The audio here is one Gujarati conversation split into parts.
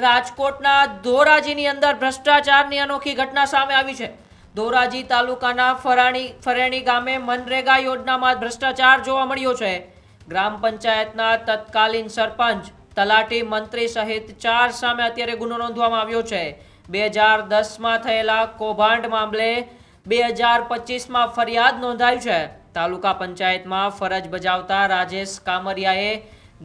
રાજકોટના ધોરાજીની અંદર ભ્રષ્ટાચારની અનોખી ઘટના સામે આવી છે। ધોરાજી તાલુકાના ફરેણી ગામે મનરેગા યોજનામાં ભ્રષ્ટાચાર જોવા મળ્યો છે। ગ્રામ પંચાયતના તત્કાલીન સરપંચ, તલાટી, મંત્રી સહિત 4 સામે અત્યારે ગુનો નોંધવામાં આવ્યો છે। 2010માં થયેલા કૌભાંડ મામલે 2025માં ફરિયાદ નોંધાઈ છે। તાલુકા પંચાયતમાં ફરજ બજાવતા રાજેશ કામરિયાએ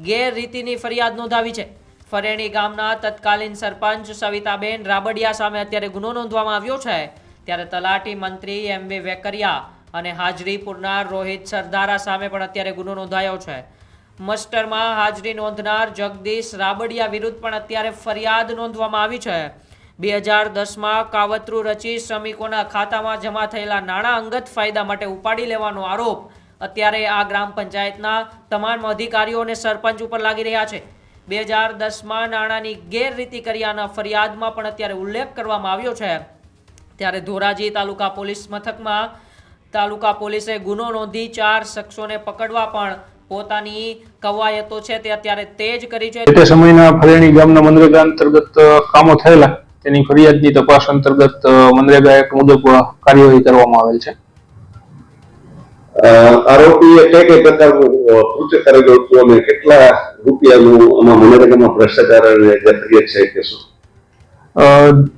ગેરરીતિની ફરિયાદ નોંધાવી છે। ફરેણી ગામના તત્કાલીન સરપંચ સવિતાબેન રાબડિયા સામે અત્યારે ગુનો નોંધવામાં આવ્યો છે। ત્યારે તલાટી મંત્રી MV વેકરિયા અને હાજરીપુરના રોહિત સરદારા સામે પણ અત્યારે ગુનો નોંધાયો છે। મસ્ટરમાં હાજરી નોંધનાર જગદીશ રાબડિયા વિરુદ્ધ પણ અત્યારે ફરિયાદ નોંધવામાં આવી છે। 2010માં કાવતરું રચી શ્રમિકોના ખાતામાં જમા થયેલા નાણાં અંગત ફાયદા માટે ઉપાડી લેવાનો આરોપ અત્યારે આ ગ્રામ પંચાયતના તમામ અધિકારીઓ અને સરપંચ ઉપર લાગી રહ્યા છે। 2010માં નાણાંની ગેરરીતિ કર્યાના ફરિયાદમાં પણ અત્યારે ઉલ્લેખ કરવામાં આવ્યો છે। ત્યારે ધોરાજી તાલુકા પોલીસ મથકમાં તાલુકા પોલીસે ગુનો નોંધી 4 શખ્સોને પકડવા પણ પોતાની કવાયતો છે તે અત્યારે તેજ કરી છે। તે સમયના ફરેણી ગામના મનરેગા અંતર્ગત કામો થયેલા તેની ફરિયાદની તપાસ અંતર્ગત મનરેગા એક્ટ મુજબ કાર્યવાહી કરવામાં આવેલ છે। આરોપીએ કઈ પ્રકારનું કૃત્ય કરેલું હતું અને કેટલા રૂપિયાનું આમાં મનરેગામાં ભ્રષ્ટાચાર છે કે શું?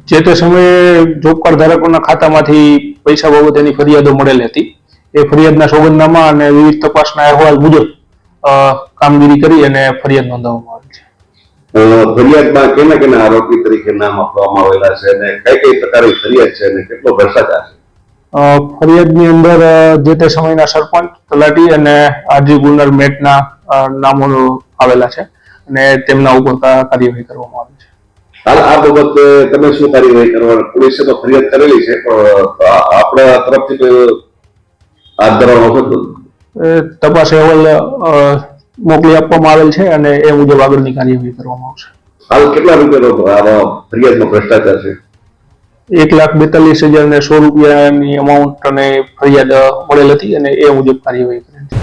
જે તે સમયે જોબકાર ધારકોના ખાતામાંથી પૈસા બાબતેની ફરિયાદો મળેલી હતી। એ ફરિયાદના સોગંદનામા અને વિવિધ તપાસના અહેવાલ મુજબ કામગીરી કરી અને ફરિયાદ નોંધાવવામાં આવી છે। ફરિયાદમાં કેના આરોપી તરીકે નામ આપવામાં આવેલા છે અને કઈ પ્રકારની ફરિયાદ છે અને કેટલો ભ્રષ્ટાચાર છે? ફરિયાદની અંદર જે તે સમયના સરપંચ, તલાટી અને આરજી ગુનર મેટના નામો આવેલા છે અને તેમના ઉપર કાર્યવાહી કરવામાં આવી છે। હાલ આ બાબતે તમે શું કાર્યવાહી કરવાની? પોલીસે તો ફરિયાદ કરેલી છે પણ આપણા તરફથી હાથ ધરવાનો હતો? તપાસ અહેવાલ મોકલી આપવામાં આવેલ છે અને એ મુજબ આગળની કાર્યવાહી કરવામાં આવશે। હાલ કેટલા રૂપિયાનો ફરિયાદમાં ભ્રષ્ટાચાર છે? 1,42,100 રૂપિયાની અમાઉન્ટ અને ફરિયાદ મળેલ હતી અને એ મુજબ કાર્યવાહી કરેલ છે।